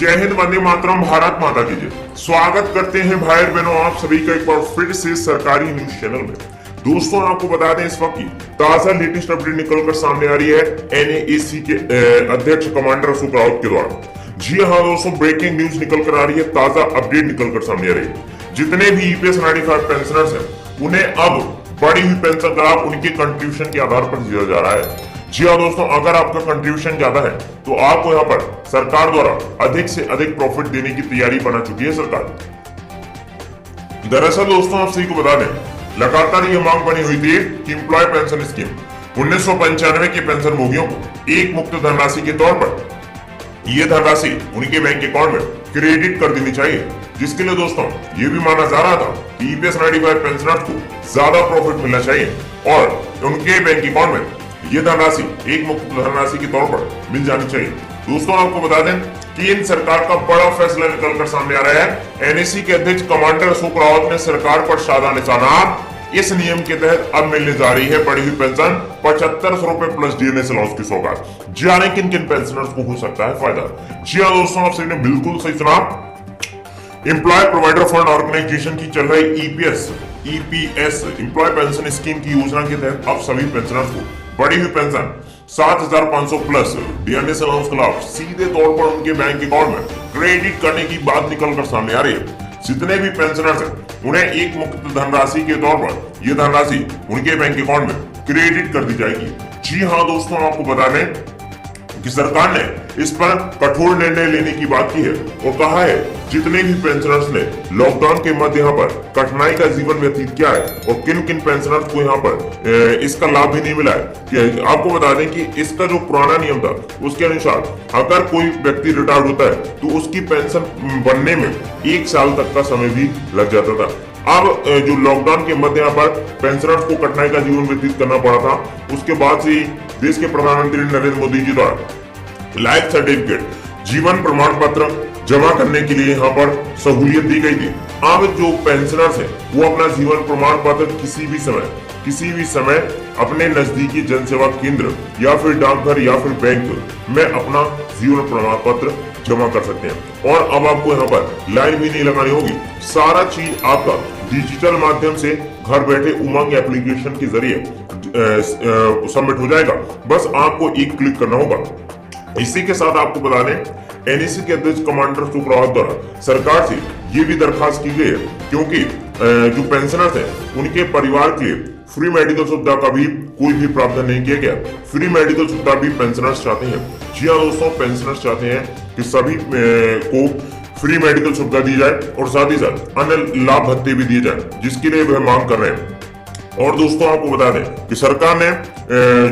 जय हिंद, वंदे मातरम, भारत माता की जय। स्वागत करते हैं भाई बहनों आप सभी का एक बार फिर से सरकारी न्यूज चैनल में। दोस्तों आपको बता दें इस वक्त की ताजा लेटेस्ट अपडेट निकलकर सामने आ रही है एनएसी के अध्यक्ष कमांडर अशोक रावत के द्वारा। जी हाँ दोस्तों, ब्रेकिंग न्यूज निकल कर आ रही है, ताजा अपडेट निकल कर सामने आ रही है। जितने भी ईपीएस 95 पेंशनर्स हैं उन्हें अब बढ़ी हुई पेंशन का लाभ उनके कंट्रीब्यूशन के आधार पर दिया जा रहा है। जी हाँ दोस्तों, अगर आपका कंट्रीब्यूशन ज्यादा है तो आपको यहाँ पर सरकार द्वारा अधिक से अधिक प्रॉफिट देने की तैयारी बना चुकी है सरकार। दरअसल दोस्तों आप सभी को बता दें, लगातार ये मांग बनी हुई थी कि एम्प्लॉय पेंशन स्कीम 1995 के पेंशन भोगियों को एक मुक्त धनराशि के तौर पर ये धनराशि उनके बैंक अकाउंट में क्रेडिट कर देनी चाहिए, जिसके लिए दोस्तों ये भी माना जा रहा था कि ईपीएस 95 पेंशनर्स को ज्यादा प्रॉफिट मिलना चाहिए और उनके बैंक अकाउंट में ये धनराशि एक मुक्त धनराशि के तौर पर मिल जानी चाहिए। दोस्तों आपको बता दें कि इन सरकार का बड़ा फैसला निकलकर सामने आ रहा है। एनएसी के अध्यक्ष कमांडर अशोक रावत ने सरकार पर साधा निशाना। इस नियम के तहत अब मिलने जा रही है बढ़ी हुई पेंशन 7500 रुपए प्लस डीएनएस अलाउंस की सौगात। जाने किन किन पेंशनर्स को हो सकता है फायदा। जी हाँ दोस्तों, आप सभी ने बिल्कुल सही सुना। एम्प्लॉय प्रोवाइडर फंड ऑर्गेनाइजेशन की चल रही ईपीएस एम्प्लॉय पेंशन स्कीम की योजना के तहत अब सभी पेंशनर्स को बढ़ी हुई पेंशन 7500 प्लस डीएनएस अलाउंस का लाभ सीधे तौर पर उनके बैंक अकाउंट में क्रेडिट करने की बात निकलकर सामने आ रही है। जितने भी पेंशनर्स हैं उन्हें एक मुक्त धनराशि के तौर पर यह धनराशि उनके बैंक अकाउंट में क्रेडिट कर दी जाएगी। जी हाँ दोस्तों, आपको बता दें कि सरकार ने इस पर कठोर निर्णय लेने की बात की है और कहा है जितने भी पेंशनर्स ने लॉकडाउन के मध्य यहाँ पर कठिनाई का जीवन व्यतीत किया है और किन किन पेंशनर्स को यहाँ पर इसका लाभ भी नहीं मिला है, कि आपको बता दें कि इसका जो पुराना नियम था उसके अनुसार अगर कोई व्यक्ति रिटायर्ड होता है तो उसकी पेंशन बनने में 1 साल तक का समय भी लग जाता था। अब जो लॉकडाउन के मध्य यहाँ पर पेंशनर्स को कठिनाई का जीवन व्यतीत करना पड़ा था, उसके बाद से देश के प्रधानमंत्री नरेंद्र मोदी जी द्वारा लाइफ सर्टिफिकेट जीवन प्रमाण पत्र जमा करने के लिए यहाँ पर सहूलियत दी गई थी। अब जो पेंशनर्स हैं वो अपना जीवन प्रमाण पत्र किसी भी समय अपने नजदीकी जनसेवा केंद्र या फिर डाकघर या फिर बैंक में अपना जीवन प्रमाण पत्र जमा कर सकते हैं और अब आपको यहाँ पर लाइन भी नहीं लगानी होगी। सारा चीज आपका डिजिटल माध्यम से घर बैठे उमंग एप्लीकेशन के जरिए सबमिट हो जाएगा। बस आपको एक क्लिक करना होगा। इसी के साथ आपको बता दें एनएसी के अध्यक्ष कमांडर अशोक रावत द्वारा सरकार से ये भी दरखास्त की गई है, क्योंकि जो पेंशनर्स हैं उनके परिवार के लिए फ्री मेडिकल सुविधा का भी कोई भी प्रावधान नहीं किया गया। फ्री मेडिकल सुविधा भी पेंशनर्स चाहते हैं। जी हाँ दोस्तों, पेंशनर्स चाहते हैं कि सभी को फ्री मेडिकल सुविधा दी जाए और साथ ही साथ अन्य लाभ भत्ते भी दिए जाए, जिसके लिए वह मांग कर रहे हैं। और दोस्तों आपको बता दें कि सरकार ने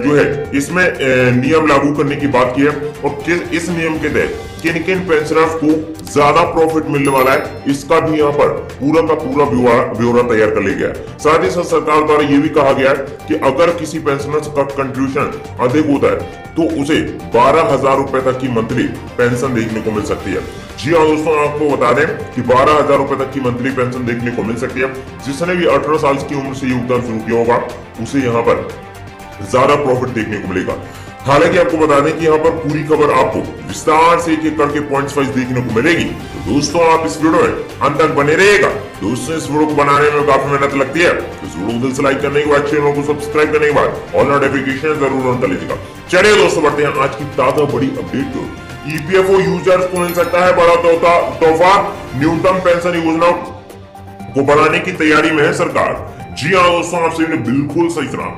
जो है इसमें नियम लागू करने की बात की है और इस नियम के तहत किन किन पेंशनर्स को ज्यादा प्रॉफिट मिलने वाला है इसका भी यहाँ पर पूरा का पूरा ब्यौरा तैयार कर लिया गया है। साथ ही साथ सरकार द्वारा ये भी कहा गया है कि अगर किसी पेंशनर्स का कंट्रीब्यूशन अधिक होता है तो उसे 12,000 रुपए तक की मंथली पेंशन देखने को मिल सकती है। जी हाँ दोस्तों, आपको बता दें कि 12,000 रुपए तक की मंथली पेंशन देखने को मिल सकती है। जिसने भी 18 साल की उम्र से योगदान शुरू किया होगा उसे यहाँ पर ज्यादा प्रॉफिट देखने को मिलेगा। हालांकि आपको बता दें कि यहाँ पर पूरी खबर आपको विस्तार से एक करके पॉइंट्स वाइज देखने को मिलेगी। तो दोस्तों आप इस वीडियो में अंत तक बने रहिएगा। दोस्तों इस वीडियो को बनाने में काफी मेहनत लगती है, तो इस वीडियो को दिल से लाइक करने के बाद चैनल को सब्सक्राइब करने के बाद और नोटिफिकेशन जरूर ऑन कर लीजिएगा। चलिए दोस्तों बढ़ते हैं आज की ताजा बड़ी अपडेट को। ईपीएफओ यूजर्स को मिल सकता है बड़ा तोहफा, न्यूनतम पेंशन योजना को बढ़ाने की तैयारी में है सरकार। जी हाँ दोस्तों, आप सभी ने बिल्कुल सही सुना।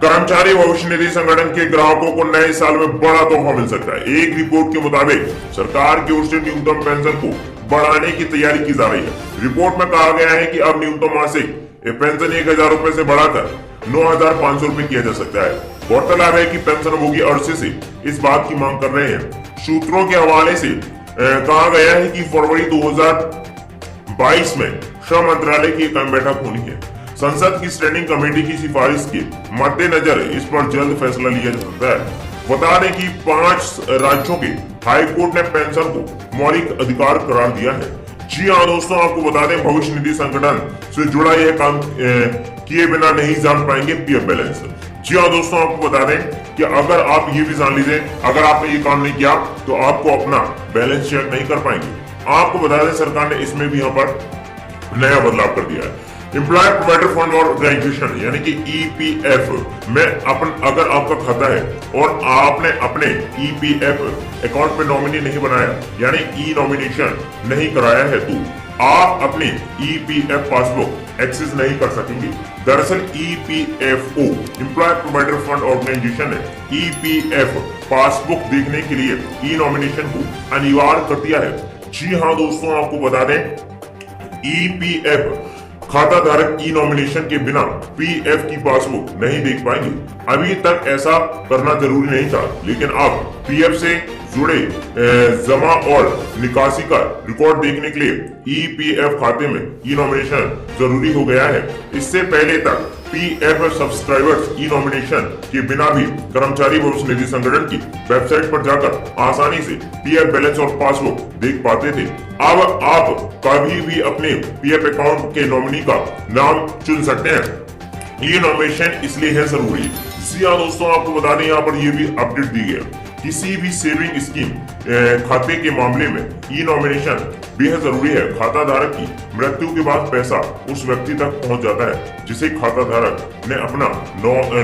कर्मचारी भविष्य निधि संगठन के ग्राहकों को नए साल में बड़ा तोहफा मिल सकता है। एक रिपोर्ट के मुताबिक सरकार की ओर से न्यूनतम पेंशन को बढ़ाने की तैयारी की जा रही है। रिपोर्ट में कहा गया है कि अब न्यूनतम मासिक पेंशन 1,000 रुपए से बढ़ाकर 9,500 रुपए किया जा सकता है। गौरतलब है कि पेंशन भोगी अरसे से इस बात की मांग कर रहे हैं। सूत्रों के हवाले से कहा गया है कि फरवरी 2022 में श्रम मंत्रालय की एक अहम बैठक होनी है। संसद की स्टैंडिंग कमेटी की सिफारिश के मद्देनजर इस पर जल्द फैसला लिया जा सकता है। बता दें कि 5 राज्यों के हाईकोर्ट ने पेंशन को मौलिक अधिकार करार दिया है। जी हाँ दोस्तों, आपको बता दें भविष्य निधि संगठन से जुड़ा यह काम किए बिना नहीं जान पाएंगे पीएफ बैलेंस। जी हाँ दोस्तों, आपको बता दें कि अगर आप ये भी जान लीजिए, अगर आपने ये काम नहीं किया तो आपको अपना बैलेंस चेक नहीं कर पाएंगे। आपको बता दें सरकार ने इसमें भी यहाँ पर नया बदलाव कर दिया है। एम्प्लॉयर प्रोवाइडर फंड ऑर्गेनाइजेशन यानी कि ईपीएफ में अगर आपका खाता है और आपने अपने ईपीएफ अकाउंट पे नॉमिनी नहीं बनाया यानी ई नॉमिनेशन नहीं कराया है तो आप अपनी ईपीएफ पासबुक एक्सेस नहीं कर सकेंगे। दरअसल EPFO employer provider fund organisation ने ईपीएफ पासबुक देखने के लिए ई नॉमिनेशन को अनिवार्य कर दिया है। जी हाँ दोस्तों, आपको बता दें ईपीएफ खाता धारक ई नॉमिनेशन के बिना पीएफ की पासबुक नहीं देख पाएंगे। अभी तक ऐसा करना जरूरी नहीं था, लेकिन अब पीएफ से जुड़े जमा और निकासी का रिकॉर्ड देखने के लिए ईपीएफ खाते में ई नॉमिनेशन जरूरी हो गया है। इससे पहले तक पीएफ सब्सक्राइबर्स ई नॉमिनेशन के बिना भी कर्मचारी भविष्य निधि संगठन की वेबसाइट पर जाकर आसानी से पीएफ बैलेंस और पासबुक देख पाते थे। अब आप कभी भी अपने पीएफ अकाउंट के नॉमिनी का नाम चुन सकते हैं। ये नॉमिनेशन इसलिए है जरूरी। जी हाँ दोस्तों, आपको बता दें यहाँ पर ये भी अपडेट दी गई है। किसी भी सेविंग स्कीम खाते के मामले में ई नॉमिनेशन बेहद जरूरी है। खाता धारक की मृत्यु के बाद पैसा उस व्यक्ति तक पहुंच जाता है जिसे खाता धारक ने अपना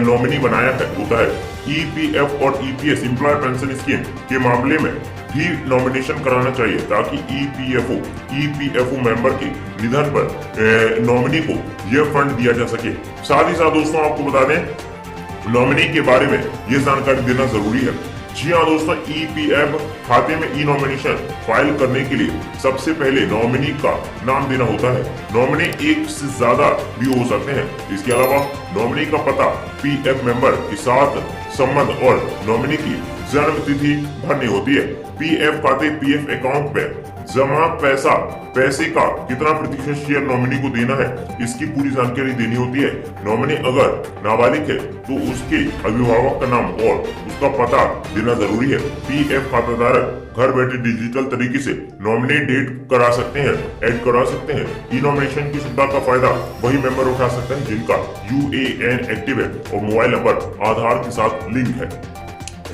नॉमिनी बनाया होता है। ईपीएफ और ईपीएस एम्प्लॉय पेंशन स्कीम के मामले में भी नॉमिनेशन कराना चाहिए ताकि ईपीएफओ मेंबर के निधन पर नॉमिनी को यह फंड दिया जा सके। साथ ही साथ दोस्तों, आपको बता दें नॉमिनी के बारे में ये जानकारी देना जरूरी है। जी हाँ दोस्तों, ईपीएफ खाते में ई नॉमिनेशन फाइल करने के लिए सबसे पहले नॉमिनी का नाम देना होता है। नॉमिनी एक से ज्यादा भी हो सकते हैं। इसके अलावा नॉमिनी का पता, पीएफ मेंबर के साथ संबंध और नॉमिनी की जन्म तिथि भरनी होती है। पीएफ खाते पीएफ अकाउंट पे जमा पैसे का कितना प्रतिशत शेयर नॉमिनी को देना है, इसकी पूरी जानकारी देनी होती है। नॉमिनी अगर नाबालिग है तो उसके अभिभावक का नाम और उसका पता देना जरूरी है। पीएफ खाता धारक घर बैठे डिजिटल तरीके से नॉमिनेट डेट करा सकते हैं, ऐड करा सकते हैं। ई नॉमिनेशन की सुविधा का फायदा वही मेंबर उठा सकते हैं जिनका यूएएन एक्टिव है और मोबाइल नंबर आधार के साथ लिंक है।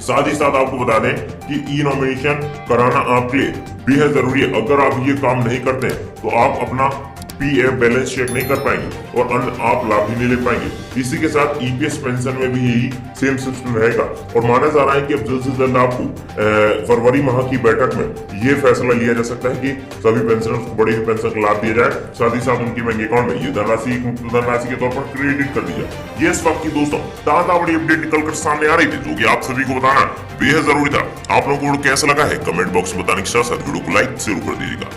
साथ ही साथ आपको बता दें कि ई नॉमिनेशन कराना आपके लिए बेहद जरूरी है। अगर आप ये काम नहीं करते हैं तो आप अपना पीएफ बैलेंस चेक नहीं कर पाएंगे और अन्य आप लाभ भी नहीं ले पाएंगे। इसी के साथ ईपीएस पेंशन में भी यही सेम सिस्टम रहेगा और माना जा रहा है कि अब जल्द से जल्द आपको फरवरी माह की बैठक में ये फैसला लिया जा सकता है कि सभी पेंशनर्स को बड़ी पेंशन का लाभ दिया जाए। साथ ही साथ उनके बैंक अकाउंट में ये धनराशि के तौर पर क्रेडिट कर दी जाए। ये इस वक्त की दोस्तों ताजा बड़ी अपडेट निकल कर सामने आ रही थी जो कि आप सभी को बताना बेहद जरूरी था। आप लोगों को कैसा लगा है कमेंट बॉक्स में बताने के साथ साथ वीडियो को लाइक जरूर कर दीजिएगा।